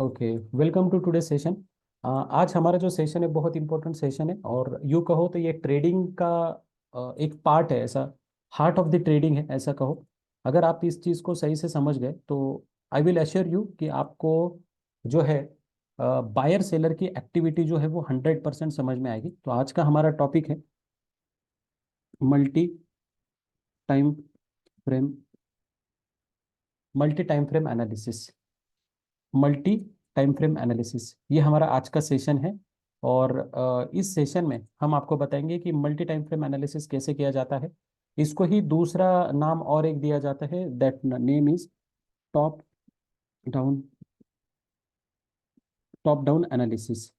Okay, welcome to today session. आज हमारा जो सेशन है बहुत इंपॉर्टेंट सेशन है, और यूँ कहो तो ये ट्रेडिंग का एक पार्ट है, ऐसा हार्ट ऑफ द ट्रेडिंग है ऐसा कहो। अगर आप इस चीज़ को सही से समझ गए तो आई विल अश्योर यू कि आपको जो है बायर सेलर की एक्टिविटी जो है वो 100% समझ में आएगी। तो आज का हमारा टॉपिक है multi time frame multi time frame analysis. Multi time frame analysis ये हमारा आज का सेशन है। और इस सेशन में हम आपको बताएंगे कि मल्टी टाइम फ्रेम एनालिसिस कैसे किया जाता है। इसको ही दूसरा नाम और एक दिया जाता है, that name is top down top down analysis.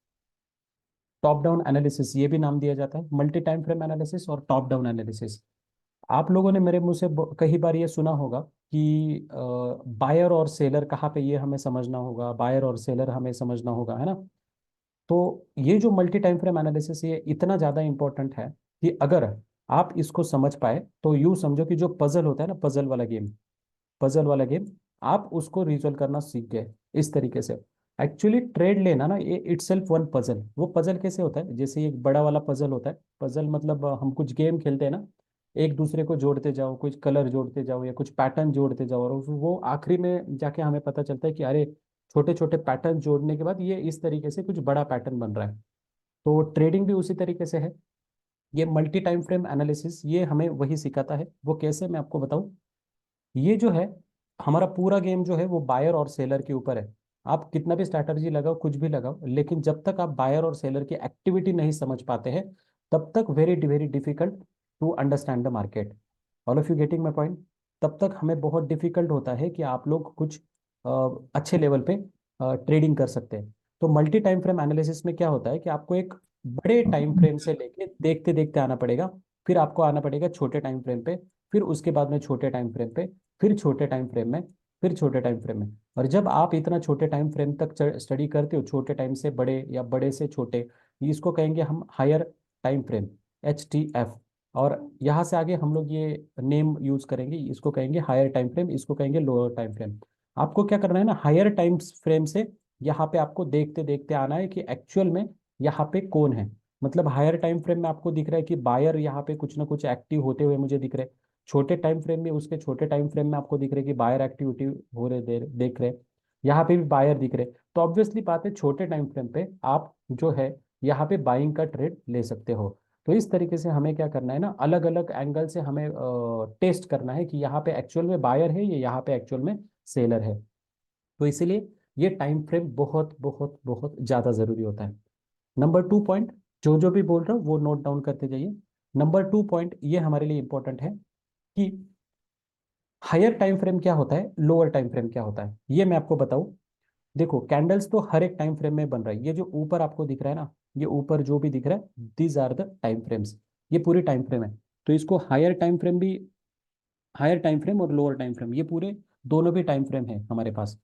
Top down analysis ये भी नाम दिया जाता है, मल्टी टाइम फ्रेम एनालिसिस और टॉप डाउन एनालिसिस। आप लोगों ने मेरे मुंह से कई बार ये सुना होगा कि बायर और सेलर कहाँ पे, ये हमें समझना होगा, बायर और सेलर हमें समझना होगा, है ना। तो ये जो मल्टी टाइम फ्रेम एनालिसिस ये इतना ज़्यादा इंपॉर्टेंट है कि अगर आप इसको समझ पाए तो यूँ समझो कि जो पजल होता है ना, पजल वाला गेम आप उसको रिजॉल्व करना सीख गए इस तरीके से। एक्चुअली ट्रेड लेना ना, ये इटसेल्फ वन पजल। वो पजल कैसे होता है, जैसे एक बड़ा वाला पजल होता है। पजल मतलब हम कुछ गेम खेलते हैं ना, एक दूसरे को जोड़ते जाओ, कुछ कलर जोड़ते जाओ या कुछ पैटर्न जोड़ते जाओ, और वो आखिरी में जाके हमें पता चलता है कि अरे छोटे छोटे पैटर्न जोड़ने के बाद ये इस तरीके से कुछ बड़ा पैटर्न बन रहा है। तो ट्रेडिंग भी उसी तरीके से है। ये मल्टी टाइम फ्रेम एनालिसिस ये हमें वही सिखाता है। वो कैसे, मैं आपको बताऊं। ये जो है हमारा पूरा गेम जो है वो बायर और सेलर के ऊपर है। आप कितना भी स्ट्रैटेजी लगाओ, कुछ भी लगाओ, लेकिन जब तक आप बायर और सेलर की एक्टिविटी नहीं समझ पाते हैं तब तक very very difficult to understand the market. All of you getting my point. तब तक हमें बहुत डिफिकल्ट होता है कि आप लोग कुछ अच्छे लेवल पे ट्रेडिंग कर सकते हैं। तो मल्टी टाइम फ्रेम एनालिसिस में क्या होता है कि आपको एक बड़े टाइम फ्रेम से लेके देखते देखते आना पड़ेगा, फिर आपको आना पड़ेगा छोटे टाइम फ्रेम पे, फिर उसके बाद में छोटे टाइम फ्रेम पे, फिर छोटे टाइम फ्रेम में, फिर छोटे टाइम फ्रेम में। और जब आप इतना छोटे टाइम फ्रेम तक स्टडी करते हो, छोटे टाइम से बड़े या बड़े से छोटे, इसको कहेंगे हम हायर टाइम फ्रेम, HTF। और यहाँ से आगे हम लोग ये नेम यूज करेंगे, इसको कहेंगे हायर टाइम फ्रेम, इसको कहेंगे लोअर टाइम फ्रेम। आपको क्या करना है ना, हायर टाइम फ्रेम से यहाँ पे आपको देखते देखते आना है कि एक्चुअल में यहाँ पे कौन है। मतलब हायर टाइम फ्रेम में आपको दिख रहा है कि बायर यहाँ पे कुछ ना कुछ एक्टिव होते हुए मुझे दिख रहे हैं। छोटे टाइम फ्रेम में, उसके छोटे टाइम फ्रेम में आपको दिख रहा है कि बायर एक्टिविटी हो रहे देख रहे हैं। यहाँ पे भी बायर दिख रहे हैं। तो ऑब्वियसली बात है, छोटे टाइम फ्रेम पे आप जो है यहाँ पे बाइंग का ट्रेड ले सकते हो। तो इस तरीके से हमें क्या करना है ना, अलग अलग एंगल से हमें टेस्ट करना है कि यहाँ पे एक्चुअल में बायर है या यहाँ पे एक्चुअल में सेलर है। तो इसीलिए ये टाइम फ्रेम बहुत बहुत बहुत ज़्यादा ज़रूरी होता है। नंबर 2 पॉइंट, जो जो भी बोल रहा हूँ वो नोट डाउन करते जाइए। नंबर 2 पॉइंट ये हमारे लिए इंपॉर्टेंट है कि हायर टाइम फ्रेम क्या होता है, लोअर टाइम फ्रेम क्या होता है, ये मैं आपको बताऊं। देखो, कैंडल्स तो हर एक टाइम फ्रेम में बन रहा है। ये जो ऊपर आपको दिख रहा है ना, ये ऊपर जो भी दिख रहा है, these are the time frames. ये पूरी टाइम फ्रेम है। तो इसको हायर टाइम फ्रेम भी, हायर टाइम फ्रेम और लोअर टाइम फ्रेम, ये पूरे दोनों भी टाइम फ्रेम है हमारे पास।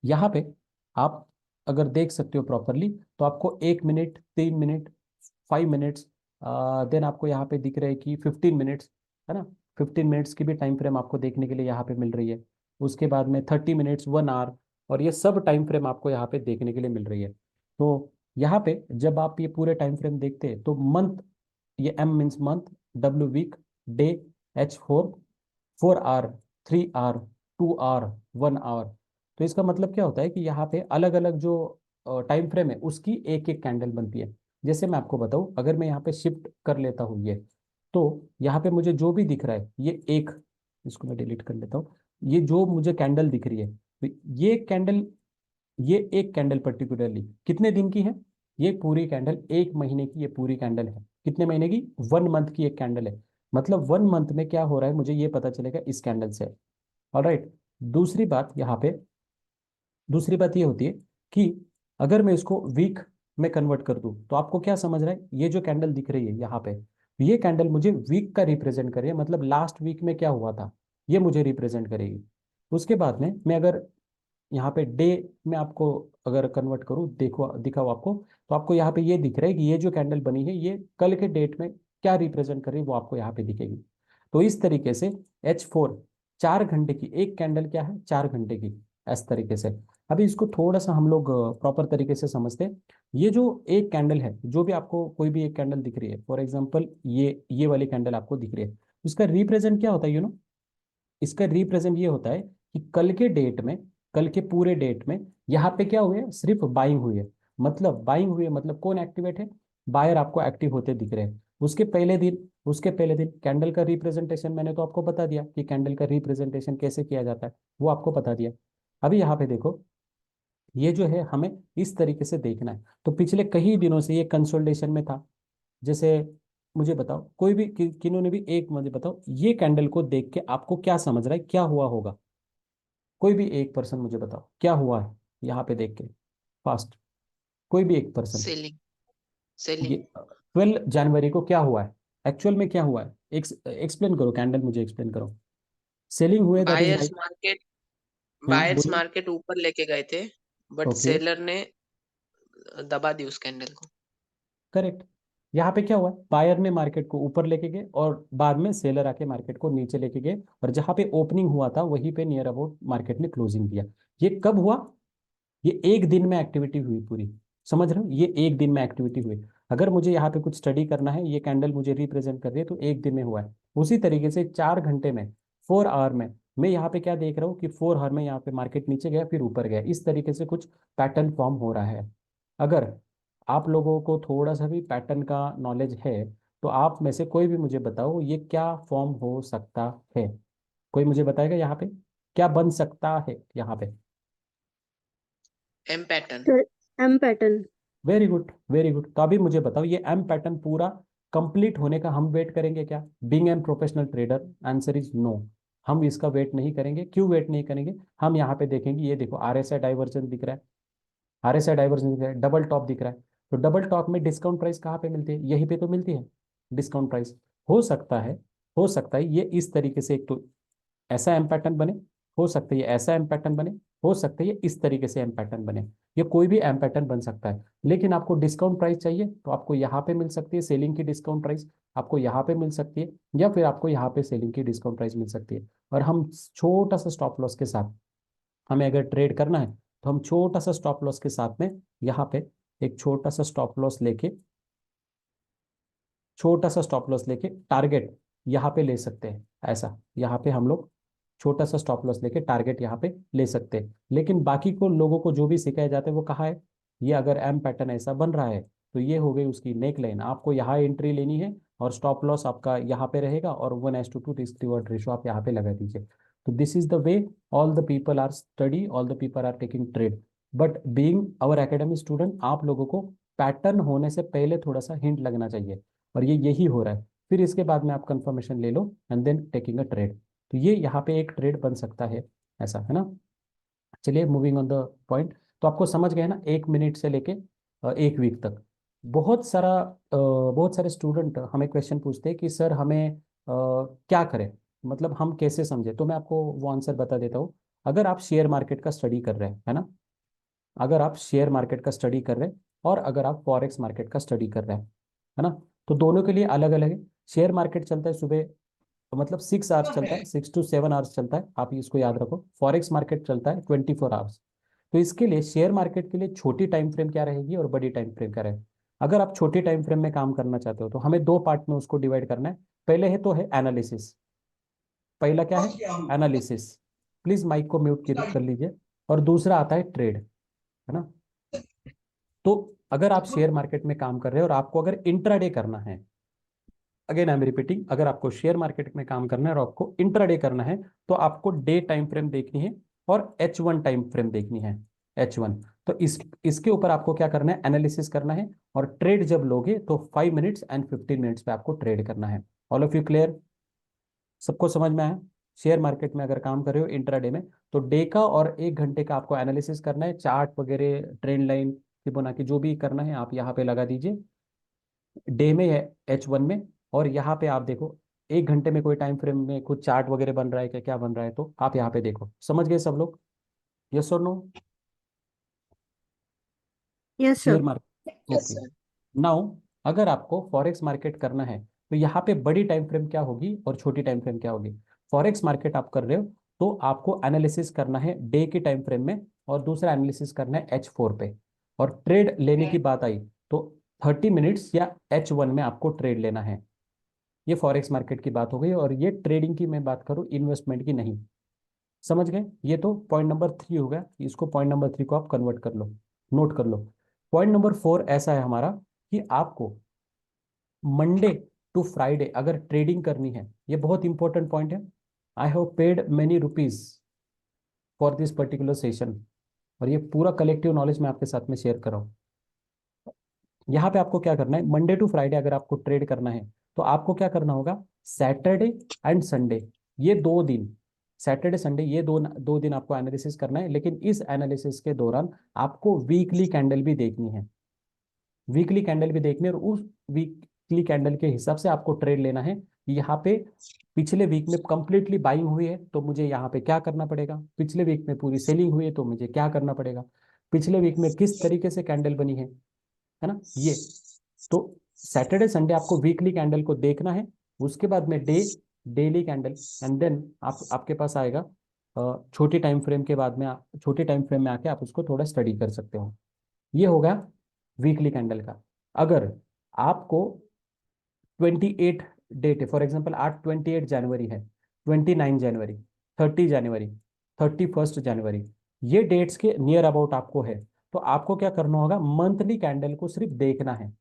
यहाँ पे आप अगर देख सकते हो प्रॉपरली, तो आपको 1 मिनट, 3 मिनट, 5 मिनट्स, देन आपको यहाँ पे दिख रहा है कि 15 मिनट्स, है ना। 15 मिनट्स की भी टाइम फ्रेम आपको देखने के लिए यहाँ पे मिल रही है। उसके बाद में 30 मिनट्स, 1 आवर, और ये सब टाइम फ्रेम आपको यहाँ पे देखने के लिए मिल रही है। तो यहाँ पे जब आप ये पूरे टाइम फ्रेम देखते हैं तो मंथ, ये M means month, W week, day H 4, 4 hour, 3 hour, 2 hour, 1 hour. तो इसका मतलब क्या होता है कि यहाँ पे अलग अलग जो टाइम फ्रेम है उसकी एक एक कैंडल बनती है। जैसे मैं आपको बताऊं, अगर मैं यहाँ पे शिफ्ट कर लेता हूँ ये, तो यहाँ पे मुझे जो भी दिख रहा है ये एक, इसको मैं डिलीट कर लेता हूँ। ये जो मुझे कैंडल दिख रही है, तो ये कैंडल, ये एक कैंडल पर्टिकुलरली कितने दिन की है, ये पूरी कैंडल 1 महीने की, ये पूरी कैंडल है कितने महीने की, 1 मंथ की एक कैंडल है। मतलब 1 मंथ में क्या हो रहा है मुझे ये पता चलेगा इस कैंडल से। ऑलराइट। दूसरी बात यहाँ पे, दूसरी बात ये होती है कि अगर मैं इसको वीक में कन्वर्ट कर दूं तो आपको क्या समझ रहा है, ये जो कैंडल दिख रही है यहाँ पे, ये कैंडल मुझे वीक का रिप्रेजेंट कर रही है, मतलब लास्ट वीक में क्या हुआ था ये मुझे रिप्रेजेंट करेगी। उसके बाद में मैं अगर यहाँ पे डे में आपको अगर कन्वर्ट करूँ, देखो दिखाओ आपको, तो आपको यहाँ पे ये दिख रहा है कि ये जो कैंडल बनी है ये कल के डेट में क्या रिप्रेजेंट कर रही है वो आपको यहाँ पे दिखेगी। तो इस तरीके से H 4, 4 घंटे की एक कैंडल क्या है, 4 घंटे की। इस तरीके से। अभी इसको थोड़ा सा हम लोग प्रॉपर तरीके से समझते हैं। ये जो एक कैंडल है, जो भी आपको कोई भी एक कैंडल दिख रही है, फॉर एग्जांपल ये वाली कैंडल आपको दिख रही है, इसका रिप्रेजेंट क्या होता है, इसका रिप्रेजेंट ये होता है कि कल के डेट में, कल के पूरे डेट में यहाँ पे क्या हुए, सिर्फ बाइंग हुई है। मतलब बाइंग हुई है, मतलब कौन एक्टिवेट है, बायर आपको एक्टिव होते दिख रहे हैं। उसके पहले दिन कैंडल का रिप्रेजेंटेशन मैंने तो आपको बता दिया कि कैंडल का रिप्रेजेंटेशन कैसे किया जाता है, वो आपको बता दिया। अभी यहाँ पे देखो, ये जो है हमें इस तरीके से देखना है। तो पिछले कई दिनों से ये कंसोलिडेशन में था। जैसे मुझे बताओ, कोई भी किन्होंने भी एक मुझे बताओ, ये कैंडल को देख के आपको क्या समझ रहा है, क्या हुआ होगा। कोई भी एक पर्सन मुझे बताओ क्या हुआ है यहाँ पे देख के, फास्ट। कोई भी एक पर्सन। सेलिंग। ये सेलिंग। 12 जनवरी को क्या हुआ है, एक्चुअल में क्या हुआ है, एक्सप्लेन करो, कैंडल मुझे एक्सप्लेन करो। सेलिंग हुए, that is buyers right. Market हाँ बायर्स बोलिए। मार्केट ऊपर लेके गए थे, बट ओके, सेलर ने दबा दी उस कैंडल को। करेक्ट। यहाँ पे क्या हुआ, बायर ने मार्केट को ऊपर लेके गए और बाद में सेलर आके मार्केट को नीचे लेके गए, और जहाँ पे ओपनिंग हुआ था वहीं पे नियर अबाउट मार्केट ने क्लोजिंग दिया। ये कब हुआ, ये एक दिन में एक्टिविटी हुई पूरी। समझ रहे हो, ये एक दिन में एक्टिविटी हुई। अगर मुझे यहाँ पे कुछ स्टडी करना है, ये कैंडल मुझे रिप्रेजेंट कर रही है, तो एक दिन में हुआ है। उसी तरीके से 4 घंटे में, 4 आवर में, मैं यहाँ पे क्या देख रहा हूँ कि 4 आवर में यहाँ पे मार्केट नीचे गया फिर ऊपर गया, इस तरीके से कुछ पैटर्न फॉर्म हो रहा है। अगर आप लोगों को थोड़ा सा भी पैटर्न का नॉलेज है, तो आप में से कोई भी मुझे बताओ ये क्या फॉर्म हो सकता है। कोई मुझे बताएगा यहाँ पे क्या बन सकता है यहाँ पे। M pattern. Sir, M pattern. Very good, very good. तो अभी मुझे बताओ, ये एम पैटर्न पूरा कंप्लीट होने का हम वेट करेंगे क्या, being an professional trader? Answer is no. हम इसका वेट नहीं करेंगे। क्यों वेट नहीं करेंगे, हम यहाँ पे देखेंगे, ये देखो आरएसआई डाइवर्जन दिख रहा है, आरएसआई डाइवर्जन दिख रहा है, डबल टॉप दिख रहा है। तो डबल टॉप में डिस्काउंट प्राइस कहाँ पे मिलती है, यहीं पे तो मिलती है डिस्काउंट प्राइस। हो सकता है, हो सकता है ये इस तरीके से, एक तो ऐसा एम पैटर्न बने, हो सकता है ये ऐसा एम पैटर्न बने, हो सकता है ये इस तरीके से एम पैटर्न बने। ये कोई भी एम पैटर्न बन सकता है। लेकिन आपको डिस्काउंट प्राइस चाहिए तो आपको यहाँ पे मिल सकती है सेलिंग की डिस्काउंट प्राइस, आपको यहाँ पे मिल सकती है, या फिर आपको यहाँ पे सेलिंग की डिस्काउंट प्राइस मिल सकती है। और हम छोटा सा स्टॉप लॉस के साथ, हमें अगर ट्रेड करना है तो हम छोटा सा स्टॉप लॉस के साथ में यहाँ पे एक छोटा सा स्टॉप लॉस लेके, छोटा सा स्टॉप लॉस लेके टारगेट यहाँ पे ले सकते हैं। ऐसा यहाँ पे हम लोग छोटा सा स्टॉप लॉस लेके टारगेट यहाँ पे ले सकते हैं। लेकिन बाकी को लोगों को जो भी सिखाया जाता है वो कहाँ है, ये अगर एम पैटर्न ऐसा बन रहा है तो ये हो गई उसकी नेक लाइन, आपको यहाँ एंट्री लेनी है और स्टॉप लॉस आपका यहाँ पे रहेगा, और 1:2 रिस्क रिवॉर्ड रेशो आप यहाँ पे लगा दीजिए। तो this is the way all the people are study, all the people are taking trade. But being our academy student, आप लोगों को पैटर्न होने से पहले थोड़ा सा हिंट लगना चाहिए, और ये यही हो रहा है। फिर इसके बाद में आप कंफर्मेशन ले लो and then taking a trade. तो ये यहाँ पे एक ट्रेड बन सकता है, ऐसा है ना। चलिए मूविंग ऑन द पॉइंट। तो आपको समझ गए ना, 1 मिनट से लेके 1 वीक तक। बहुत सारे स्टूडेंट हमें क्वेश्चन पूछते हैं कि सर हमें क्या करें, मतलब हम कैसे समझे। तो मैं आपको वो आंसर बता देता हूँ। अगर आप शेयर मार्केट का स्टडी कर रहे हैं, है ना, अगर आप शेयर मार्केट का स्टडी कर रहे हैं और अगर आप फॉरेक्स मार्केट का स्टडी कर रहे हैं, है ना, तो दोनों के लिए अलग अलग है। शेयर मार्केट चलता है सुबह, मतलब 6 आवर्स चलता है, 6 to 7 आवर्स चलता है, आप इसको याद रखो। फॉरेक्स मार्केट चलता है 24 आवर्स। तो इसके लिए शेयर मार्केट के लिए छोटी टाइम फ्रेम क्या रहेगी और बड़ी टाइम फ्रेम क्या रहेगी। अगर आप छोटी टाइम फ्रेम में काम करना चाहते हो तो हमें दो पार्ट में उसको डिवाइड करना है। पहले है तो है एनालिसिस। पहला क्या है, एनालिसिस। प्लीज माइक को म्यूट कर लीजिए। और दूसरा आता है ट्रेड, है ना। तो अगर आप शेयर मार्केट में काम कर रहे हैं और आपको अगर इंट्राडे करना है, अगेन आई एम रिपीटिंग, अगर आपको शेयर मार्केट में काम करना है और आपको इंट्राडे करना है, तो आपको डे टाइम फ्रेम देखनी है और H1 टाइम फ्रेम देखनी है, H1। तो इसके ऊपर आपको क्या करना है, एनालिसिस करना है। और ट्रेड जब लोगे तो 5 मिनट्स एंड 15 मिनट्स पे आपको ट्रेड करना है। ऑल ऑफ यू क्लियर, सबको समझ में आया। शेयर मार्केट में अगर काम कर रहे हो इंट्राडे में, तो डे का और 1 घंटे का आपको एनालिसिस करना है, चार्ट वगैरह ट्रेंड लाइन फिबोनाची जो भी करना है आप यहाँ पे लगा दीजिए, डे में है H1 में। और यहाँ पे आप देखो 1 घंटे में कोई टाइम फ्रेम में कुछ चार्ट वगैरह बन रहा है क्या, क्या बन रहा है, तो आप यहाँ पे देखो। समझ गए सब लोग, यस और no. Yes sir. Share market, yes okay. Sir. Now अगर आपको फॉरेक्स मार्केट करना है तो यहाँ पे बड़ी टाइम फ्रेम क्या होगी और छोटी टाइम फ्रेम क्या होगी। फॉरेक्स मार्केट आप कर रहे हो तो आपको एनालिसिस करना है डे के टाइम फ्रेम में और दूसरा एनालिसिस करना है H4 पे। और ट्रेड लेने की बात आई तो 30 मिनट्स या H1 में आपको ट्रेड लेना है। ये फॉरेक्स मार्केट की बात हो गई और ये ट्रेडिंग की मैं बात करूं, इन्वेस्टमेंट की नहीं। समझ गए? ये तो पॉइंट नंबर 3 हो गया, इसको पॉइंट नंबर 3 को आप कन्वर्ट कर लो, नोट कर लो। पॉइंट नंबर 4 ऐसा है हमारा कि आपको मंडे टू फ्राइडे अगर ट्रेडिंग करनी है, ये बहुत इंपॉर्टेंट पॉइंट है। I have paid many rupees for this particular session, और ये पूरा कलेक्टिव नॉलेज मैं आपके साथ में शेयर कर रहा हूँ। यहाँ पे आपको क्या करना है, मंडे टू फ्राइडे अगर आपको ट्रेड करना है तो आपको क्या करना होगा, सैटरडे एंड संडे, ये 2 दिन, सैटरडे संडे ये दो दो दिन आपको एनालिसिस करना है। लेकिन इस एनालिसिस के दौरान आपको वीकली कैंडल भी देखनी है, वीकली कैंडल भी देखनी है, और उस वीकली कैंडल के हिसाब से आपको ट्रेड लेना है। यहाँ पे पिछले वीक में कंप्लीटली बाइंग हुई है तो मुझे यहाँ पे क्या करना पड़ेगा, पिछले वीक में पूरी सेलिंग हुई है तो मुझे क्या करना पड़ेगा, पिछले वीक में किस तरीके से कैंडल बनी है ना ये। तो सैटरडे संडे आपको वीकली कैंडल को देखना है, उसके बाद में डेली कैंडल, एंड देन आपके पास आएगा छोटी टाइम फ्रेम के बाद में छोटी टाइम फ्रेम में आके आप उसको थोड़ा स्टडी कर सकते हो। ये होगा वीकली कैंडल का। अगर आपको 28 डेट है, फॉर एग्जांपल आज 28 जनवरी है, 29 जनवरी, 30 जनवरी, 31 जनवरी, ये डेट्स के नियर अबाउट आपको है, तो आपको क्या करना होगा, मंथली कैंडल को सिर्फ देखना है।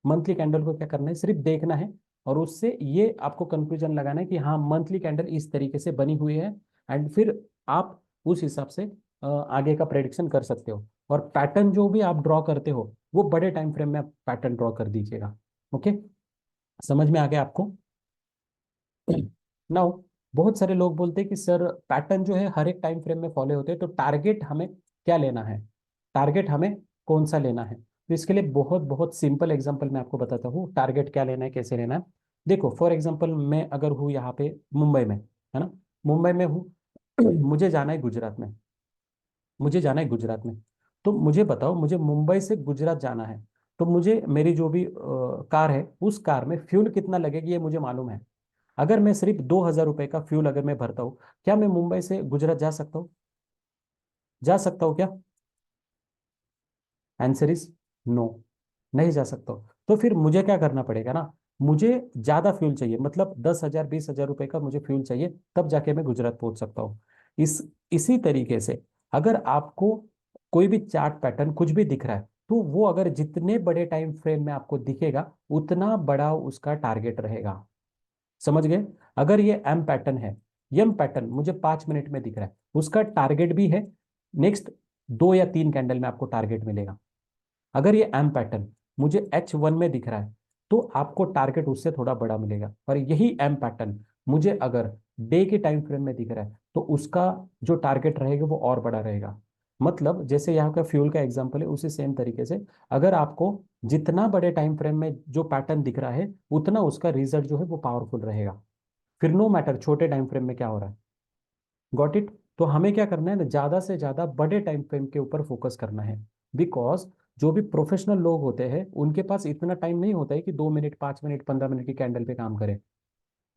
मंथली कैंडल को क्या करना है, सिर्फ देखना है, और उससे ये आपको कंक्लूजन लगाना है कि हाँ मंथली कैंडल इस तरीके से बनी हुई है, एंड फिर आप उस हिसाब से आगे का प्रेडिक्शन कर सकते हो। और पैटर्न जो भी आप ड्रॉ करते हो वो बड़े टाइम फ्रेम में आप पैटर्न ड्रॉ कर दीजिएगा। ओके, समझ में आ गया आपको? नाउ बहुत सारे लोग बोलते हैं कि सर पैटर्न जो है हर एक टाइम फ्रेम में फॉलो होते हैं, तो टारगेट हमें क्या लेना है, टारगेट हमें कौन सा लेना है? तो इसके लिए बहुत बहुत सिंपल एग्जांपल मैं आपको बताता हूँ टारगेट क्या लेना है, कैसे लेना है। देखो फॉर एग्जांपल मैं अगर हूँ यहाँ पे मुंबई में, है ना, मुंबई में हूँ, मुझे जाना है गुजरात में, मुझे जाना है गुजरात में। तो मुझे बताओ, मुझे मुंबई से गुजरात जाना है, तो मुझे मेरी जो भी कार है उस कार में फ्यूल कितना लगेगी ये मुझे मालूम है। अगर मैं सिर्फ 2,000 रुपए का फ्यूल अगर मैं भरता हूँ, क्या मैं मुंबई से गुजरात जा सकता हूँ? जा सकता हूँ क्या? आंसर इज नो, नहीं जा सकता हूँ। तो फिर मुझे क्या करना पड़ेगा ना, मुझे ज्यादा फ्यूल चाहिए, मतलब 10,000 20,000 रुपए का मुझे फ्यूल चाहिए, तब जाके मैं गुजरात पहुंच सकता हूँ। इसी तरीके से अगर आपको कोई भी चार्ट पैटर्न कुछ भी दिख रहा है, तो वो अगर जितने बड़े टाइम फ्रेम में आपको दिखेगा उतना बड़ा उसका टारगेट रहेगा। समझ गए? अगर ये एम पैटर्न है, एम पैटर्न मुझे 5 मिनट में दिख रहा है, उसका टारगेट भी है नेक्स्ट 2 या 3 कैंडल में आपको टारगेट मिलेगा। अगर ये एम पैटर्न मुझे H1 में दिख रहा है, तो आपको टारगेट उससे थोड़ा बड़ा मिलेगा। और यही एम पैटर्न मुझे अगर डे के टाइम फ्रेम में दिख रहा है, तो उसका जो टारगेट रहेगा वो और बड़ा रहेगा। मतलब जैसे यहाँ का फ्यूल का एग्जांपल है, उसी सेम तरीके से अगर आपको जितना बड़े टाइम फ्रेम में जो पैटर्न दिख रहा है, उतना उसका रिजल्ट जो है वो पावरफुल रहेगा। फिर नो मैटर छोटे टाइम फ्रेम में क्या हो रहा है। Got it? तो हमें क्या करना है ना, ज्यादा से ज्यादा बड़े टाइम फ्रेम के ऊपर फोकस करना है। बिकॉज जो भी प्रोफेशनल लोग होते हैं उनके पास इतना टाइम नहीं होता है कि 2 मिनट 5 मिनट 15 मिनट की कैंडल पे काम करें।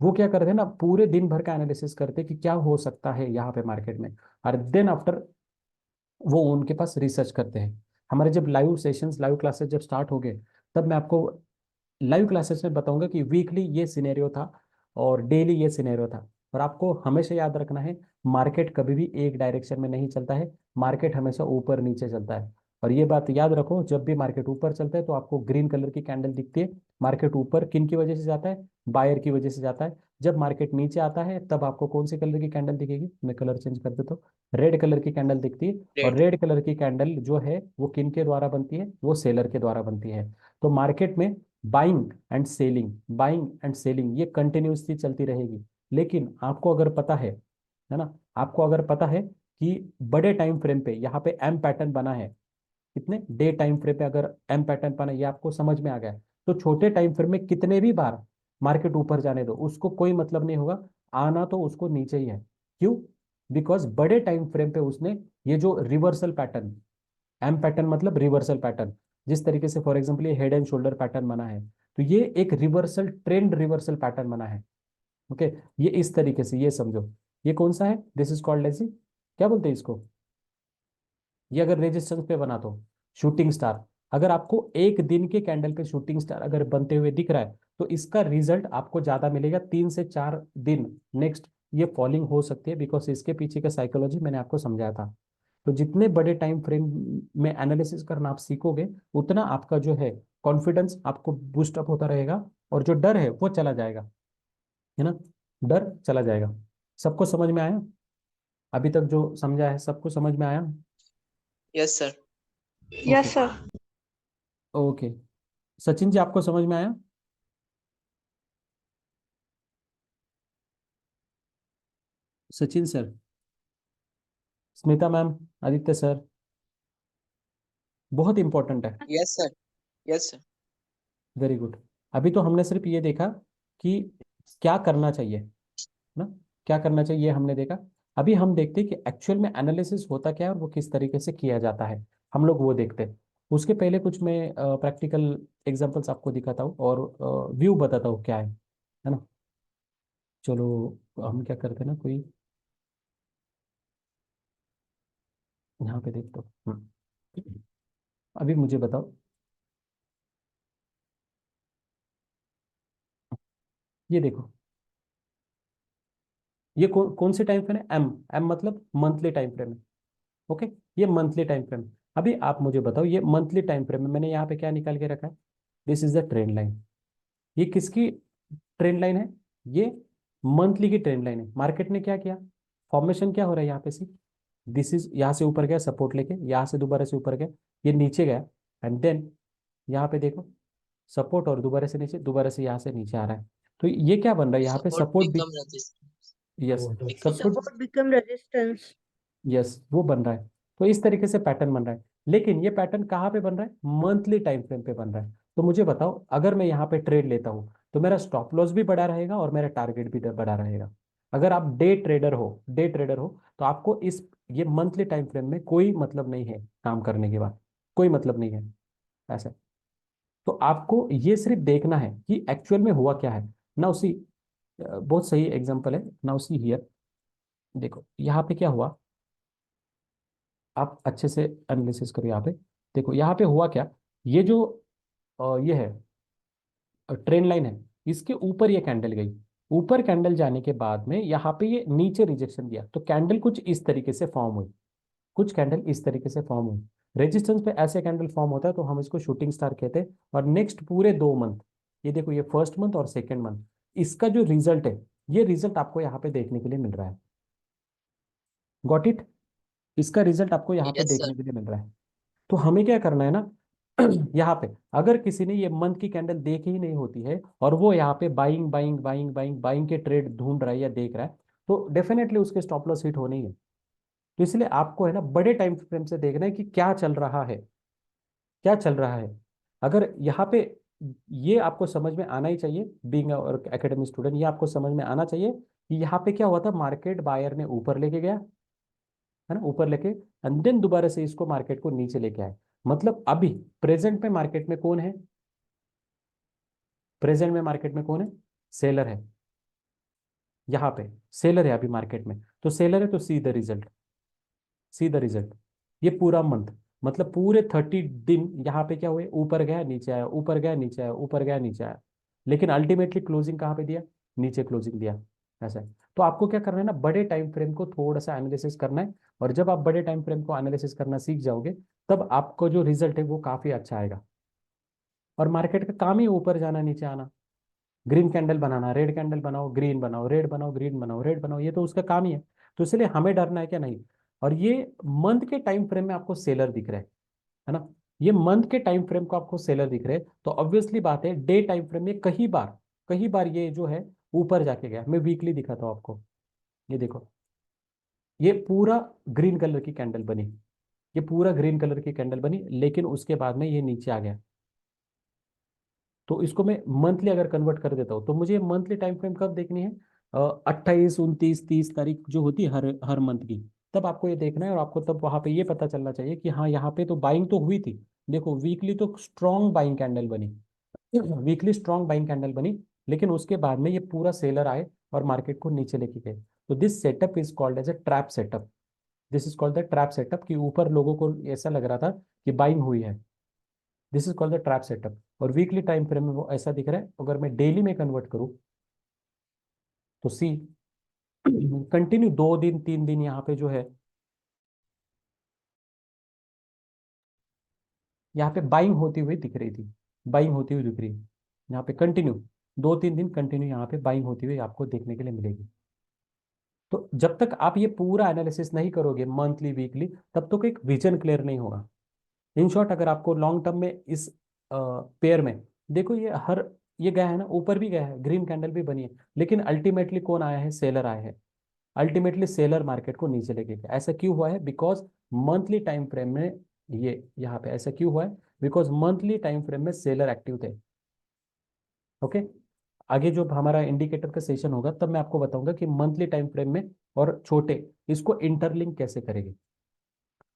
वो क्या करते हैं ना, पूरे दिन भर का एनालिसिस करते हैं कि क्या हो सकता है यहाँ पे मार्केट में, और देन आफ्टर वो उनके पास रिसर्च करते हैं। हमारे जब लाइव सेशंस लाइव क्लासेस जब स्टार्ट हो गए, तब मैं आपको लाइव क्लासेस में बताऊंगा कि वीकली ये सिनेरियो था और डेली ये सिनेरियो था। और आपको हमेशा याद रखना है, मार्केट कभी भी एक डायरेक्शन में नहीं चलता है, मार्केट हमेशा ऊपर नीचे चलता है। और ये बात याद रखो, जब भी मार्केट ऊपर चलता है तो आपको ग्रीन कलर की कैंडल दिखती है। मार्केट ऊपर किन की वजह से जाता है? बायर की वजह से जाता है। जब मार्केट नीचे आता है तब आपको कौन सी कलर की कैंडल दिखेगी? मैं कलर चेंज कर देता हूँ, रेड कलर की कैंडल दिखती है। और रेड। रेड कलर की कैंडल जो है वो किन के द्वारा बनती है? वो सेलर के द्वारा बनती है। तो मार्केट में buying and selling, buying and selling ये कंटिन्यूसली चलती रहेगी। लेकिन आपको अगर पता है ना, आपको अगर पता है कि बड़े टाइम फ्रेम पे यहाँ पे एम पैटर्न बना है, कितने डे टाइम फ्रेम पे अगर एम पैटर्न बना है, ये आपको समझ में आ गया है, तो छोटे टाइम फ्रेम में कितने भी बार मार्केट ऊपर जाने दो, उसको कोई मतलब नहीं होगा, आना तो उसको नीचे ही है। क्यों? बिकॉज बड़े टाइम फ्रेम पे उसने ये जो रिवर्सल पैटर्न, एम पैटर्न मतलब रिवर्सल पैटर्न, जिस तरीके से फॉर एग्जांपल ये हेड एंड शोल्डर पैटर्न बना है, तो ये एक रिवर्सल ट्रेंड रिवर्सल पैटर्न बना है। ओके, ये इस तरीके से ये समझो, ये कौन सा है? दिस इज कॉल्ड एज, क्या बोलते हैं इसको? ये अगर रेजिस्टेंस पे बना तो शूटिंग स्टार। अगर आपको एक दिन के कैंडल पे शूटिंग स्टार अगर बनते हुए दिख रहा है तो इसका रिजल्ट आपको ज्यादा मिलेगा 3 से 4 दिन नेक्स्ट। ये फॉलिंग हो सकती है बिकॉज इसके पीछे का साइकोलॉजी मैंने आपको समझाया था। तो जितने बड़े टाइम फ्रेम में एनालिसिस करना आप सीखोगे उतना आपका जो है कॉन्फिडेंस आपको बूस्ट अप होता रहेगा, और जो डर है वो चला जाएगा, है ना? डर चला जाएगा। सबको समझ में आया? अभी तक जो समझा है सबको समझ में आया? Yes sir. Okay Yes, sir. Okay. Sachin ji आपको समझ में आया? Sachin sir, Smita ma'am, Aditya sir, बहुत इंपॉर्टेंट है। Yes sir. Yes sir. Very good. अभी तो हमने सिर्फ ये देखा कि क्या करना चाहिए ना, क्या करना चाहिए ये हमने देखा। अभी हम देखते हैं कि एक्चुअल में एनालिसिस होता क्या है और वो किस तरीके से किया जाता है, हम लोग वो देखते हैं। उसके पहले कुछ मैं प्रैक्टिकल एग्जांपल्स आपको दिखाता हूँ और व्यू बताता हूँ क्या है ना? चलो हम क्या करते हैं ना, कोई यहाँ पे देखता हूँ। अभी मुझे बताओ, ये देखो, ये कौन से टाइम फ्रेम है? एम। एम मतलब मंथली टाइम फ्रेम है। ओके, ये मंथली टाइम फ्रेम। अभी आप मुझे बताओ, ये मंथली टाइम फ्रेम में मैंने यहाँ पे क्या निकाल के रखा है? This is the trend line. ये किसकी ट्रेंड लाइन है? ये मंथली की ट्रेंड लाइन है। मार्केट ने क्या किया? फॉर्मेशन क्या हो रहा है यहाँ पे? सी, दिस इज यहाँ से ऊपर गया सपोर्ट लेके, यहाँ से दोबारा से ऊपर गया, ये नीचे गया, एंड देन यहाँ पे देखो सपोर्ट, और दोबारा से नीचे, दोबारा से यहाँ से नीचे आ रहा है। तो ये क्या बन रहा है यहाँ पे? सपोर्ट सपोर्ट भी, become resistance. Yes, support, Support become resistance. Yes वो बन रहा है। तो इस तरीके से पैटर्न बन रहा है, लेकिन ये पैटर्न कहाँ पे बन रहा है? मंथली टाइम फ्रेम पे बन रहा है। तो मुझे बताओ, अगर मैं यहाँ पे ट्रेड लेता हूँ तो मेरा स्टॉप लॉस भी बड़ा रहेगा और मेरा टारगेट भी बड़ा रहेगा। अगर आप डे ट्रेडर हो तो आपको इस ये मंथली टाइम फ्रेम में कोई मतलब नहीं है काम करने के बाद, कोई मतलब नहीं है ऐसा। तो आपको ये सिर्फ देखना है कि एक्चुअल में हुआ क्या है ना। उसी बहुत सही एग्जांपल है ना, उसी हियर देखो यहाँ पे क्या हुआ। आप अच्छे से एनालिसिस करो यहाँ पे। देखो यहाँ पे हुआ क्या, ये जो ये है ट्रेंड लाइन है, इसके ऊपर ये कैंडल गई। ऊपर कैंडल जाने के बाद में यहाँ पे ये नीचे रिजेक्शन दिया, तो कैंडल कुछ इस तरीके से फॉर्म हुई, कुछ कैंडल इस तरीके से फॉर्म हुई। रेजिस्टेंस पे ऐसे कैंडल फॉर्म होता है तो हम इसको शूटिंग स्टार कहते हैं। और नेक्स्ट पूरे 2 मंथ, ये देखो ये फर्स्ट मंथ और सेकेंड मंथ, इसका जो रिजल्ट है, ये रिजल्ट आपको यहाँ पे देखने के लिए मिल रहा है। Got it? इसका रिजल्ट आपको यहाँ पे यस सर। देखने के लिए मिल रहा है। तो हमें क्या करना है ना, यहाँ पे अगर किसी ने ये मंथ की कैंडल देखी ही नहीं होती है और वो यहाँ पे buying buying buying buying buying के ट्रेड ढूंढ रहा है या देख रहा है, तो डेफिनेटली उसके स्टॉप लॉस हिट होने ही है। तो इसलिए आपको है ना बड़े टाइम फ्रेम से देखना है कि क्या चल रहा है, क्या चल रहा है। अगर यहाँ पे ये आपको समझ में आना ही चाहिए, बीइंग और एकेडमिक स्टूडेंट, ये आपको समझ में आना चाहिए कि यहाँ पे क्या हुआ था, मार्केट बायर ने ऊपर लेके गया, है ना, ऊपर लेके, एंड देन दोबारा से इसको मार्केट को नीचे लेके आए। मतलब अभी प्रेजेंट में मार्केट में कौन है? प्रेजेंट में मार्केट में कौन है? सेलर है। यहाँ पे सेलर है अभी मार्केट में, तो सेलर है तो see the result, see the result. ये पूरा मंथ, मतलब पूरे 30 दिन यहाँ पे क्या हुए, ऊपर गया नीचे आया, ऊपर गया नीचे आया, ऊपर गया नीचे आया, लेकिन अल्टीमेटली क्लोजिंग कहाँ पे दिया? नीचे क्लोजिंग दिया। ऐसा है। तो आपको क्या करना है ना, बड़े टाइम फ्रेम को थोड़ा सा एनालिसिस करना है। और जब आप बड़े टाइम फ्रेम को एनालिसिस करना सीख जाओगे तब आपको जो रिजल्ट है वो काफी अच्छा आएगा। और मार्केट का काम ही ऊपर जाना नीचे आना, ग्रीन कैंडल बनाना, रेड कैंडल बनाओ, ग्रीन बनाओ, रेड बनाओ, ग्रीन बनाओ, रेड बनाओ, ये तो उसका काम ही है। तो इसलिए हमें डरना है क्या? नहीं। और ये मंथ के टाइम फ्रेम में आपको सेलर दिख रहे हैं, है ना? ये मंथ के टाइम फ्रेम को आपको सेलर दिख रहे हैं, तो ऑब्वियसली बात है डे टाइम फ्रेम में कई बार ये जो है ऊपर जाके गया। मैं वीकली दिखाता हूँ आपको। ये देखो, ये पूरा ग्रीन कलर की कैंडल बनी, ये पूरा ग्रीन कलर की कैंडल बनी, लेकिन उसके बाद में ये नीचे आ गया। तो इसको मैं मंथली अगर कन्वर्ट कर देता हूँ तो मुझे मंथली टाइम फ्रेम कब देखनी है? 28, 29, 30 तारीख जो होती है हर हर मंथ की, तब आपको ये देखना है। और आपको तब वहां पे ये पता चलना चाहिए कि हाँ यहाँ पे तो बाइंग तो हुई थी। देखो वीकली तो स्ट्रॉन्ग बाइंग कैंडल बनी, वीकली स्ट्रॉन्ग बाइंग कैंडल बनी, लेकिन उसके बाद में ये पूरा सेलर आए और मार्केट को नीचे लेके गए। तो this setup is called as a trap setup. This is called the trap setup, कि ऊपर लोगों को ऐसा लग रहा था कि बाइंग हुई है। This is called the trap setup. और वीकली टाइम फ्रेम में वो ऐसा दिख रहा है। अगर मैं डेली में कन्वर्ट करूं तो सी कंटिन्यू 2 दिन 3 दिन यहाँ पे जो है, यहाँ पे बाइंग होती हुई दिख रही थी, बाइंग होती हुई दिख रही है यहाँ पे कंटिन्यू, 2 3 दिन कंटिन्यू यहाँ पे बाइंग होती हुई आपको देखने के लिए मिलेगी। तो जब तक आप ये पूरा एनालिसिस नहीं करोगे मंथली वीकली, तब तक एक विजन क्लियर नहीं होगा। इन शॉर्ट, अगर आपको लॉन्ग टर्म में इस पेयर में देखो, ये गया है ना, ऊपर भी गया है, ग्रीन कैंडल भी बनी है, लेकिन अल्टीमेटली कौन आया है? सेलर आया है। अल्टीमेटली सेलर मार्केट को नीचे लेके गया। ऐसा क्यों हुआ है? बिकॉज मंथली टाइम फ्रेम में, ये यहाँ पे ऐसा क्यों हुआ है? बिकॉज मंथली टाइम फ्रेम में सेलर एक्टिव थे। ओके, आगे जो हमारा इंडिकेटर का सेशन होगा तब मैं आपको बताऊंगा कि मंथली टाइम फ्रेम में और छोटे, इसको इंटरलिंक कैसे करेंगे।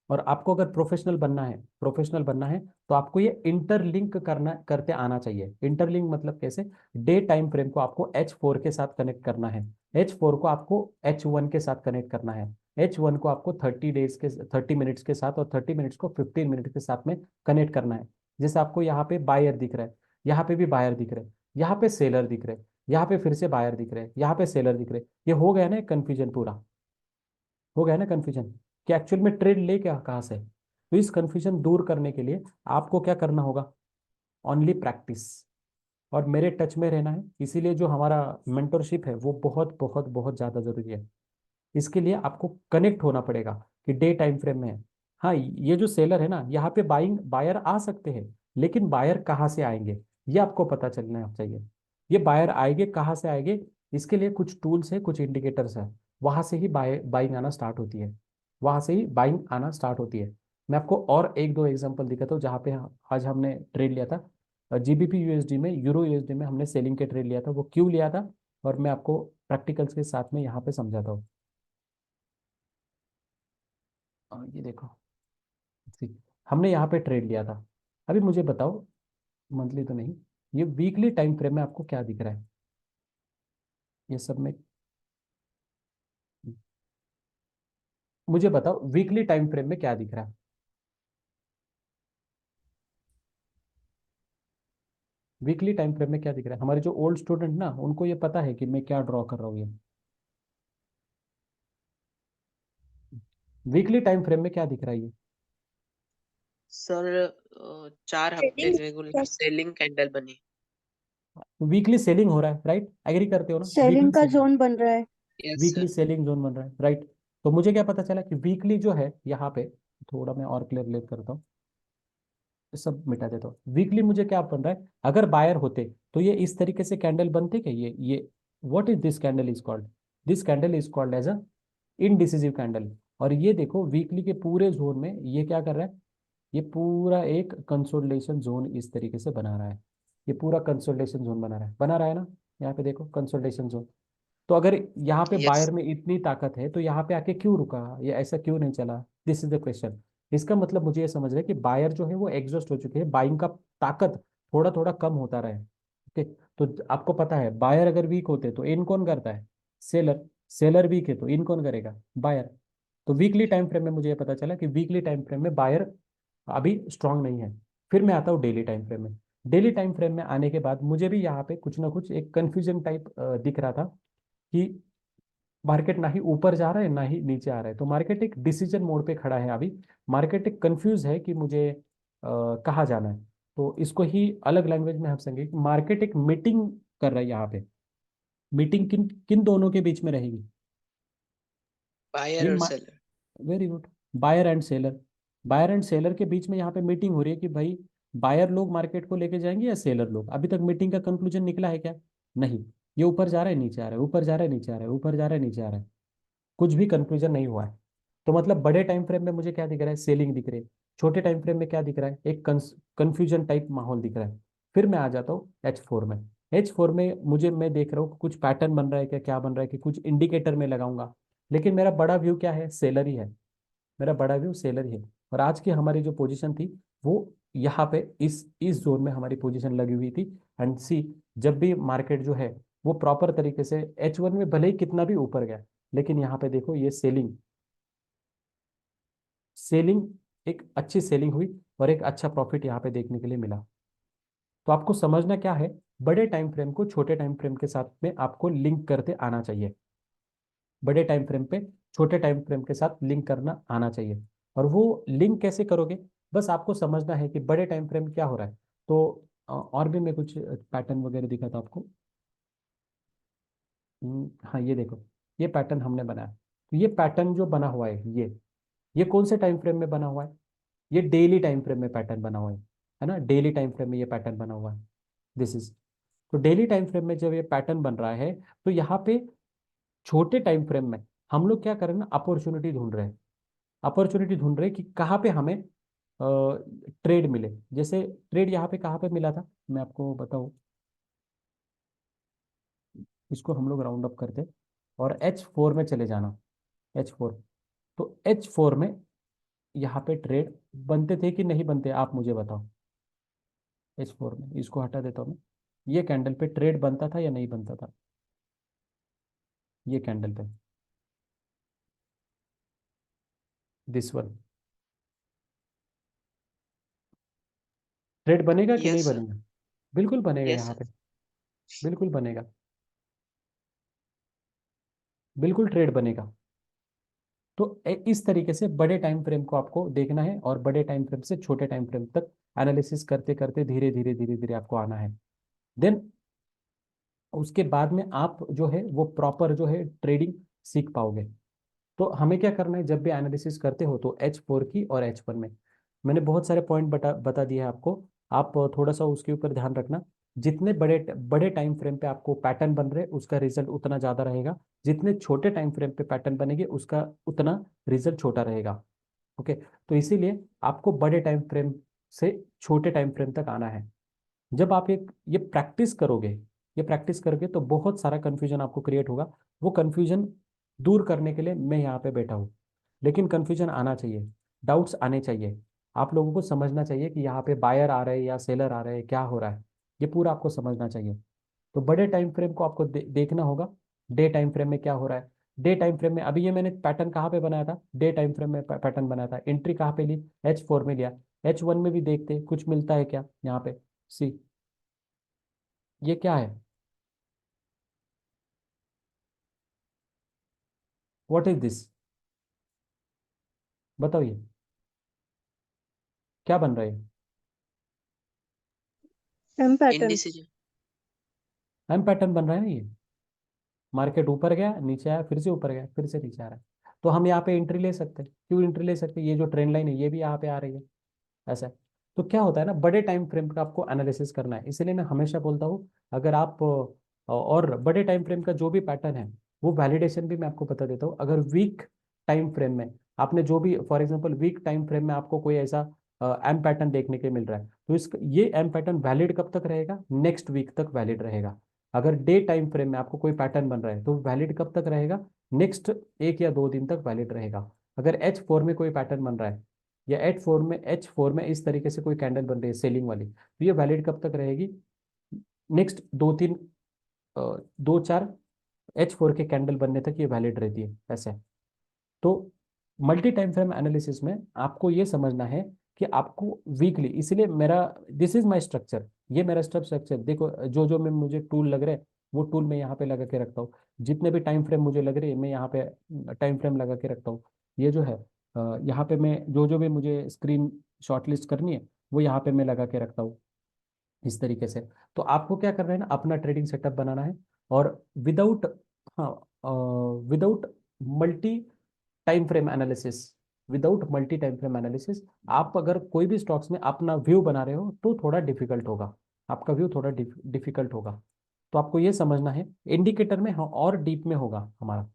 और आपको अगर प्रोफेशनल बनना है तो आपको ये इंटरलिंक करते आना चाहिए। इंटरलिंक मतलब कैसे? डे टाइम फ्रेम को आपको H4 के साथ कनेक्ट करना है, H4 को आपको H1 के साथ कनेक्ट करना है, H1 को आपको 30 मिनट्स के साथ और 30 मिनट्स को 15 मिनट के साथ में कनेक्ट करना है। जैसे आपको यहाँ पे बायर दिख रहा है, यहाँ पे भी बायर दिख रहा है, यहाँ पे सेलर दिख रहे हैं, यहाँ पे फिर से बायर दिख रहे हैं, यहाँ पे सेलर दिख रहे हैं। ये हो गया ना कंफ्यूजन? पूरा हो गया ना कंफ्यूजन कि एक्चुअल में ट्रेड ले क्या कहाँ से? तो इस कंफ्यूजन दूर करने के लिए आपको क्या करना होगा? ओनली प्रैक्टिस और मेरे टच में रहना है। इसीलिए जो हमारा मेंटरशिप है वो बहुत बहुत बहुत ज़्यादा ज़रूरी है। इसके लिए आपको कनेक्ट होना पड़ेगा कि डे टाइम फ्रेम में है। हाँ, ये जो सेलर है ना, यहाँ पे बायर आ सकते हैं, लेकिन बायर कहाँ से आएंगे ये आपको पता चलना चाहिए। ये बायर आएंगे कहाँ से आएंगे? इसके लिए कुछ टूल्स है, कुछ इंडिकेटर्स है, वहां से ही बाइंग आना स्टार्ट होती है, वहां से ही बाइंग आना स्टार्ट होती है। मैं आपको और एक दो एग्जांपल दिखाता हूँ जहाँ पे आज हमने ट्रेड लिया था जीबीपी यूएसडी में, यूरो यूएसडी में हमने सेलिंग के ट्रेड लिया था। वो क्यों लिया था और मैं आपको प्रैक्टिकल्स के साथ में यहाँ पे समझाता हूँ। ये देखो, ठीक, हमने यहाँ पे ट्रेड लिया था। अभी मुझे बताओ, मंथली तो नहीं, ये वीकली टाइम फ्रेम में आपको क्या दिख रहा है? ये सब में मुझे बताओ, वीकली टाइम फ्रेम में क्या दिख रहा है? वीकली टाइम फ्रेम में क्या दिख रहा है? हमारे जो ओल्ड स्टूडेंट ना, उनको ये पता है कि मैं क्या ड्रॉ कर रहा हूँ। ये वीकली टाइम फ्रेम में क्या दिख रहा है? ये सर 4 हफ्ते सेलिंग रेगुलर सेलिंग कैंडल बनी। वीकली सेलिंग हो रहा है, राइट? एग्री करते हो ना? वीकली सेलिंग का सेलिंग, जोन बन रहा है। Yes weekly sir. Selling zone बन रहा है, राइट? तो मुझे क्या पता चला कि वीकली जो है यहाँ पे, थोड़ा मैं और क्लियर करता हूँ, सब मिटा देता हूँ। वीकली मुझे क्या बन रहा है? अगर बायर होते तो ये इस तरीके से कैंडल बनते क्या? ये what is this candle is called? This candle is called as a indecisive candle. और ये देखो वीकली के पूरे जोन में ये क्या कर रहा है? ये पूरा एक कंसोलिडेशन जोन इस तरीके से बना रहा है। ये पूरा कंसोलिडेशन जोन बना रहा है ना? यहाँ पे देखो कंसोलिडेशन जोन। तो अगर यहाँ पे यस बायर में इतनी ताकत है तो यहाँ पे आके क्यों रुका? ये ऐसा क्यों नहीं चला? This is the question. इसका मतलब मुझे ये समझ रहा है कि बायर जो है वो एग्जॉस्ट हो चुके हैं, बाइंग का ताकत थोड़ा थोड़ा कम होता रहा है। ओके, तो आपको पता है बायर अगर वीक होते तो इन कौन करता है? सेलर। सेलर वीक है तो इन कौन करेगा? बायर। तो वीकली टाइम फ्रेम में मुझे ये पता चला कि वीकली टाइम फ्रेम में बायर अभी स्ट्रांग नहीं है। फिर मैं आता हूँ डेली टाइम फ्रेम में। डेली टाइम फ्रेम में आने के बाद मुझे भी यहाँ पे कुछ ना कुछ एक कंफ्यूजन टाइप दिख रहा था कि मार्केट ना ही ऊपर जा रहा है ना ही नीचे आ रहा है। तो मार्केट एक डिसीजन मोड पे खड़ा है अभी। मार्केट एक कंफ्यूज है कि मुझे कहाँ जाना है। तो इसको ही अलग लैंग्वेज में हम समझेंगे कि मार्केट एक मीटिंग कर रहा है यहाँ पे। मीटिंग किन किन दोनों के बीच में रहेगी? ये बायर और seller. Very good, buyer and seller. Buyer and seller के बीच में यहाँ पे मीटिंग हो रही है कि भाई बायर लोग मार्केट को लेके जाएंगे या सेलर लोग। अभी तक मीटिंग का कंक्लूजन निकला है क्या? नहीं। ये ऊपर जा रहा है नीचे आ रहा है, ऊपर जा रहा है नीचे आ रहा है, ऊपर जा रहा है नीचे आ रहा है, कुछ भी कंक्लूजन नहीं हुआ है। तो मतलब बड़े टाइम फ्रेम में मुझे क्या दिख रहा है? सेलिंग दिख रही है। छोटे टाइम फ्रेम में क्या दिख रहा है? एक कंफ्यूजन टाइप माहौल दिख रहा है। फिर मैं आ जाता हूँ H4 में। H4 में मुझे, मैं देख रहा हूँ कुछ पैटर्न बन रहा है क्या, क्या बन रहा है कि कुछ इंडिकेटर में लगाऊंगा। लेकिन मेरा बड़ा व्यू क्या है? सेलर ही है। मेरा बड़ा व्यू सेलर ही है। और आज की हमारी जो पोजीशन थी वो यहाँ पे इस जोन में हमारी पोजीशन लगी हुई थी। एंड सी, जब भी मार्केट जो है वो प्रॉपर तरीके से H1 में भले ही कितना भी ऊपर गया, लेकिन यहाँ पे देखो ये सेलिंग सेलिंग एक अच्छी सेलिंग हुई और एक अच्छा प्रॉफिट यहाँ पे देखने के लिए मिला। तो आपको समझना क्या है, बड़े टाइम फ्रेम को छोटे टाइम फ्रेम के साथ में आपको लिंक करते आना चाहिए। बड़े टाइम फ्रेम पे छोटे टाइम फ्रेम के साथ लिंक करना आना चाहिए। और वो लिंक कैसे करोगे, बस आपको समझना है कि बड़े टाइम फ्रेम क्या हो रहा है। तो और भी मैं कुछ पैटर्न वगैरह दिखाता हूं आपको। हाँ ये देखो, ये पैटर्न हमने बनाया। तो ये पैटर्न जो बना हुआ है ये कौन से टाइम फ्रेम में बना हुआ है, ये डेली टाइम फ्रेम में पैटर्न बना हुआ है ना, डेली टाइम फ्रेम में ये पैटर्न बना हुआ है। दिस इज, तो डेली टाइम फ्रेम में जब ये पैटर्न बन रहा है, तो यहाँ पे छोटे टाइम फ्रेम में हम लोग क्या कर रहे हैं ना, अपॉर्चुनिटी ढूंढ रहे हैं। अपॉर्चुनिटी ढूंढ रहे हैं कि कहाँ पे हमें ट्रेड मिले। जैसे ट्रेड यहाँ पे कहाँ पे मिला था, मैं आपको बताऊं। इसको हम लोग राउंड अप करते और H4 में चले जाना। H4, तो H4 में यहाँ पे ट्रेड बनते थे कि नहीं बनते, आप मुझे बताओ। H4 में, इसको हटा देता हूँ मैं, ये कैंडल पे ट्रेड बनता था या नहीं बनता था, ये कैंडल पे, दिस वन, ट्रेड बनेगा कि नहीं यस सर। बनेगा? बिल्कुल बनेगा यस यहाँ सर। पे, बिल्कुल बनेगा, बिल्कुल ट्रेड बनेगा। तो इस तरीके से बड़े टाइम फ्रेम को आपको देखना है और बड़े टाइम फ्रेम से छोटे टाइम फ्रेम तक एनालिसिस करते करते धीरे धीरे धीरे धीरे आपको आना है। देन उसके बाद में आप जो है वो प्रॉपर जो है ट्रेडिंग सीख पाओगे। तो हमें क्या करना है, जब भी एनालिसिस करते हो तो H4 की और H1 में मैंने बहुत सारे पॉइंट बता दिए हैं आपको। आप थोड़ा सा उसके ऊपर ध्यान रखना। जितने बड़े बड़े टाइम फ्रेम पे आपको पैटर्न बन रहे उसका रिजल्ट उतना ज़्यादा रहेगा, जितने छोटे टाइम फ्रेम पे पैटर्न बनेंगे उसका उतना रिजल्ट छोटा रहेगा। ओके, तो इसीलिए आपको बड़े टाइम फ्रेम से छोटे टाइम फ्रेम तक आना है। जब आप एक ये प्रैक्टिस करोगे, ये प्रैक्टिस करके तो बहुत सारा कन्फ्यूजन आपको क्रिएट होगा। वो कन्फ्यूजन दूर करने के लिए मैं यहाँ पे बैठा हूँ। लेकिन कन्फ्यूजन आना चाहिए, डाउट्स आने चाहिए। आप लोगों को समझना चाहिए कि यहाँ पे बायर आ रहे हैं या सेलर आ रहे हैं, क्या हो रहा है, ये पूरा आपको समझना चाहिए। तो बड़े टाइम फ्रेम को आपको देखना होगा, डे टाइम फ्रेम में क्या हो रहा है। डे टाइम फ्रेम में अभी ये मैंने पैटर्न कहाँ पे बनाया था, डे टाइम फ्रेम में पैटर्न बनाया था, एंट्री कहाँ पे ली, H4 में लिया। H1 में भी देखते कुछ मिलता है क्या यहाँ पे। सी, ये क्या है, व्हाट इज दिस, बताओ ये क्या बन रहा है। M pattern. Indecision. M pattern बन रहा है ना ये। मार्केट ऊपर गया, नीचे आया, फिर से ऊपर गया, फिर से नीचे आ रहा है। तो हम यहाँ पे एंट्री ले सकते हैं, क्यों एंट्री ले सकते हैं, ये जो ट्रेंड लाइन है ये भी यहाँ पे आ रही है, ऐसा है। तो क्या होता है ना, बड़े टाइम फ्रेम का आपको एनालिसिस करना है। इसलिए मैं हमेशा बोलता हूँ, अगर आप और बड़े टाइम फ्रेम का जो भी पैटर्न है वो वैलिडेशन भी मैं आपको बता देता हूँ। अगर वीक टाइम फ्रेम में आपने जो भी, for example week time frame में आपको कोई ऐसा एम पैटर्न देखने के मिल रहा है, तो इस ये एम पैटर्न वैलिड कब तक रहेगा, नेक्स्ट वीक तक वैलिड रहेगा। अगर डे टाइम फ्रेम में आपको कोई पैटर्न बन रहा है तो वैलिड कब तक रहेगा, नेक्स्ट 1 या 2 दिन तक वैलिड रहेगा। अगर H4 में कोई पैटर्न बन रहा है या H4 में इस तरीके से कोई कैंडल बन रही है सेलिंग वाली, तो ये वैलिड कब तक रहेगी, नेक्स्ट 2 3 2 4 H4 के कैंडल बनने तक ये वैलिड रहती है, ऐसे। तो मल्टी टाइम फ्रेम एनालिसिस में आपको ये समझना है कि आपको वीकली, इसलिए मेरा दिस इज माय स्ट्रक्चर, ये मेरा स्ट्रक्चर देखो। जो जो मैं मुझे टूल लग रहे हैं वो टूल मैं यहाँ पे लगा के रखता हूँ। जितने भी टाइम फ्रेम मुझे लग रहे हैं मैं यहाँ पे टाइम फ्रेम लगा के रखता हूँ। ये जो है यहाँ पे मैं जो जो भी मुझे स्क्रीन शॉर्टलिस्ट करनी है वो यहाँ पे मैं लगा के रखता हूँ, इस तरीके से। तो आपको क्या करना है ना, अपना ट्रेडिंग सेटअप बनाना है। और विदाउट, हाँ, without multi time frame analysis, without multi time frame analysis आप अगर कोई भी स्टॉक्स में अपना व्यू बना रहे हो तो थोड़ा डिफिकल्ट होगा, आपका व्यू थोड़ा डिफिकल्ट होगा। तो आपको ये समझना है, इंडिकेटर में हाँ और डीप में होगा हमारा,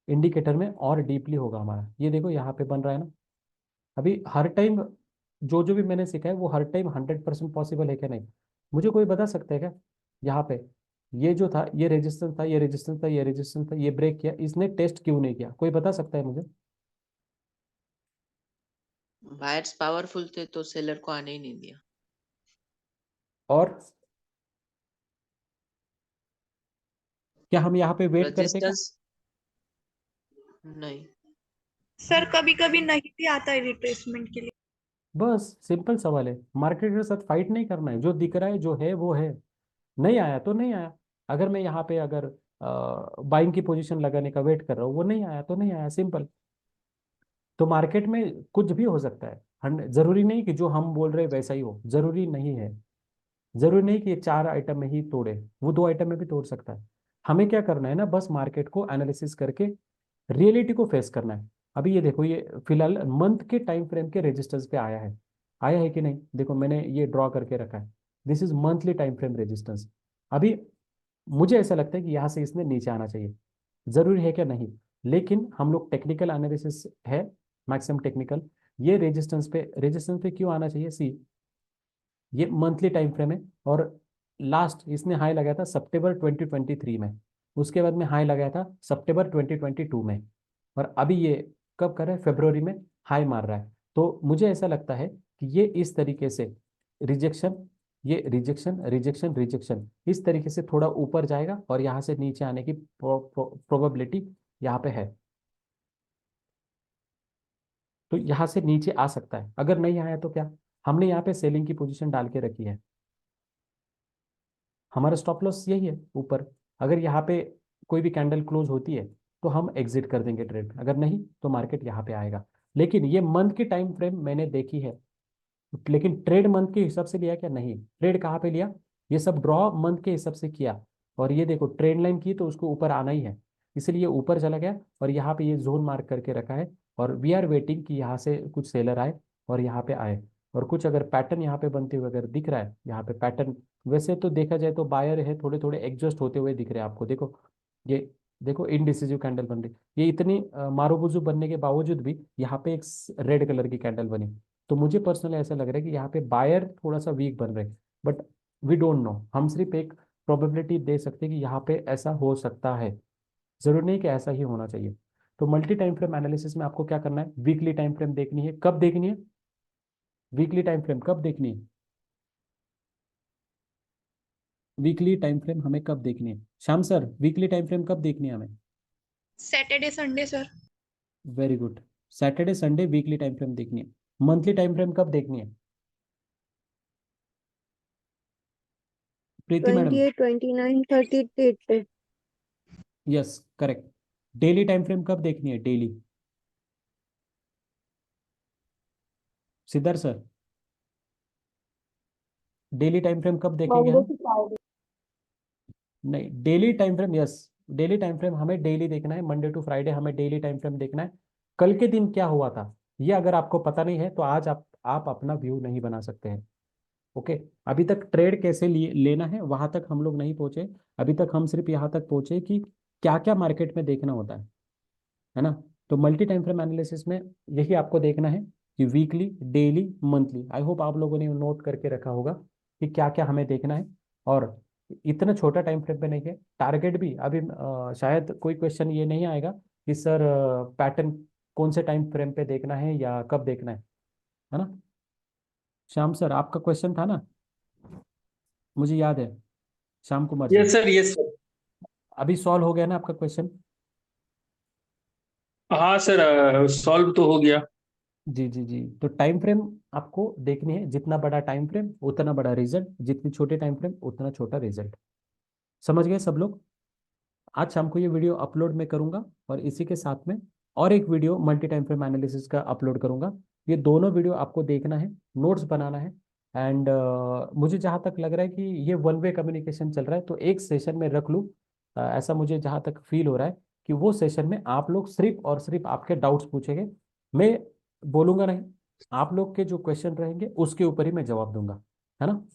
इंडिकेटर में और डीपली होगा हमारा। ये देखो यहाँ पे बन रहा है ना, अभी हर टाइम जो जो भी मैंने सीखा है वो हर टाइम 100% पॉसिबल है क्या, नहीं। मुझे कोई बता सकता है क्या, यहाँ पे ये जो था, ये रेजिस्टेंस था, ये रेजिस्टेंस था, ये रेजिस्टेंस था, ये ब्रेक किया, इसने टेस्ट क्यों नहीं किया, कोई बता सकता है मुझे। बायर्स पावरफुल थे तो सेलर को आने ही नहीं दिया। और क्या हम यहाँ पे वेट करते क्या, रेजिस्टेंस। नहीं। सर कभी कभी नहीं भी आता है रिट्रेसमेंट के लिए। बस सिंपल सवाल है, मार्केट के साथ फाइट नहीं करना है, जो दिख रहा है जो है वो है। नहीं आया तो नहीं आया। अगर मैं यहाँ पे अगर बाइंग की पोजीशन लगाने का वेट कर रहा हूँ, वो नहीं आया तो नहीं आया, सिंपल। तो मार्केट में कुछ भी हो सकता है। जरूरी नहीं कि जो हम बोल रहे हैं वैसा ही हो, जरूरी नहीं है। जरूरी नहीं कि ये 4 आइटम में ही तोड़े, वो 2 आइटम में भी तोड़ सकता है। हमें क्या करना है ना, बस मार्केट को एनालिसिस करके रियलिटी को फेस करना है। अभी ये देखो, ये फिलहाल मंथ के टाइम फ्रेम के रेजिस्टेंस पे आया है। आया है कि नहीं, देखो मैंने ये ड्रॉ करके रखा है। This is monthly time frame resistance. अभी मुझे ऐसा लगता है कि यहाँ से इसने नीचे आना चाहिए। जरूरी है क्या, नहीं। लेकिन हम लोग टेक्निकल एनालिसिस है, मैक्सिमम टेक्निकल। ये रेजिस्टेंस पे क्यों आना चाहिए, सी। ये मंथली टाइम फ्रेम है, और लास्ट इसने हाई लगाया था सितंबर 2023 में। उसके बाद में हाई लगाया था सितंबर 2022 में। और अभी ये कब कर रहा है, फरवरी में हाई मार रहा है। तो मुझे ऐसा लगता है कि ये इस तरीके से रिजेक्शन, ये रिजेक्शन रिजेक्शन रिजेक्शन, इस तरीके से थोड़ा ऊपर जाएगा और यहाँ से नीचे आने की प्रोबेबिलिटी यहाँ पे है। तो यहाँ से नीचे आ सकता है। अगर नहीं आया तो क्या, हमने यहाँ पे सेलिंग की पोजीशन डाल के रखी है। हमारा स्टॉप लॉस यही है ऊपर। अगर यहाँ पे कोई भी कैंडल क्लोज होती है तो हम एग्जिट कर देंगे ट्रेड, अगर नहीं तो मार्केट यहाँ पे आएगा। लेकिन ये मंथ की टाइम फ्रेम मैंने देखी है, लेकिन ट्रेड मंथ के हिसाब से लिया क्या, नहीं। ट्रेड कहाँ पे लिया, ये सब ड्रॉ मंथ के हिसाब से किया। और ये देखो ट्रेंड लाइन की तो उसको ऊपर आना ही है, इसलिए ये ऊपर चला गया और यहाँ पे ये जोन मार्क करके रखा है। और वी आर वेटिंग कि यहाँ से कुछ सेलर आए और यहाँ पे आए, और कुछ अगर पैटर्न यहाँ पे बनते हुए अगर दिख रहा है, यहाँ पे पैटर्न। वैसे तो देखा जाए तो बायर है, थोड़े थोड़े एडजस्ट होते हुए दिख रहे हैं आपको, देखो ये। देखो इनडिसिजिव कैंडल बन रही, ये इतनी मारूबुजू बनने के बावजूद भी यहाँ पे एक रेड कलर की कैंडल बनी। तो मुझे पर्सनली ऐसा लग रहा है कि यहाँ पे बायर थोड़ा सा वीक बन रहे हैं। बट वी डोंट नो, हम सिर्फ एक प्रोबेबिलिटी दे सकते हैं कि यहाँ पे ऐसा हो सकता है। जरूरी नहीं कि ऐसा ही होना चाहिए। तो मल्टी टाइम फ्रेम एनालिसिस में आपको क्या करना है, वीकली टाइम फ्रेम देखनी है। कब देखनी है, वीकली टाइम फ्रेम कब देखनी है, वीकली टाइम फ्रेम हमें कब देखनी है, Shyam sir weekly time frame कब देखनी है हमें। Saturday Sunday sir. Very good. Saturday Sunday weekly time frame देखनी है। मंथली टाइम फ्रेम कब देखनी है, प्रीति मैडम। 28, 29, 30 डेट पे। Yes correct. Daily time frame कब देखनी है, daily, Siddharth sir. Daily time frame कब देखेंगे मंडे हम, टू फ्राइडे। नहीं daily time frame, yes. Daily time frame हमें डेली देखना है, मंडे टू फ्राइडे हमें डेली टाइम फ्रेम देखना है। कल के दिन क्या हुआ था, ये अगर आपको पता नहीं है तो आज आप अपना व्यू नहीं बना सकते हैं। ओके। अभी तक ट्रेड कैसे लेना है वहां तक हम लोग नहीं पहुंचे। अभी तक हम सिर्फ यहाँ तक पहुंचे कि क्या क्या मार्केट में देखना होता है ना। तो मल्टी टाइम फ्रेम एनालिसिस में यही आपको देखना है कि weekly, daily, monthly. I hope आप लोगों ने नोट करके रखा होगा कि क्या क्या हमें देखना है। और इतना छोटा टाइम फ्रेम पे नहीं है, टारगेट भी अभी शायद कोई क्वेश्चन ये नहीं आएगा कि सर पैटर्न कौन से टाइम फ्रेम पे देखना है या कब देखना है ना। श्याम सर आपका क्वेश्चन था ना, मुझे याद है, Shyam Kumar ji. Yes sir, yes sir. अभी सॉल्व हो गया ना आपका क्वेश्चन। हाँ सर, सॉल्व तो हो गया। जी जी जी। तो टाइम फ्रेम आपको देखनी है, जितना बड़ा टाइम फ्रेम उतना बड़ा रिजल्ट, जितनी छोटे टाइम फ्रेम उतना छोटा रिजल्ट। समझ गए सब लोग। आज शाम को ये वीडियो अपलोड मैं करूंगा, और इसी के साथ में और एक video multi time frame analysis का अपलोड करूंगा। ये दोनों वीडियो आपको देखना है, नोट्स बनाना है। एंड मुझे जहाँ तक लग रहा है कि ये वन वे कम्युनिकेशन चल रहा है, तो एक सेशन में रख लूँ। ऐसा मुझे जहाँ तक फील हो रहा है कि वो सेशन में आप लोग सिर्फ और सिर्फ आपके डाउट्स पूछेंगे, मैं बोलूंगा नहीं। आप लोग के जो क्वेश्चन रहेंगे उसके ऊपर ही मैं जवाब दूंगा, है ना।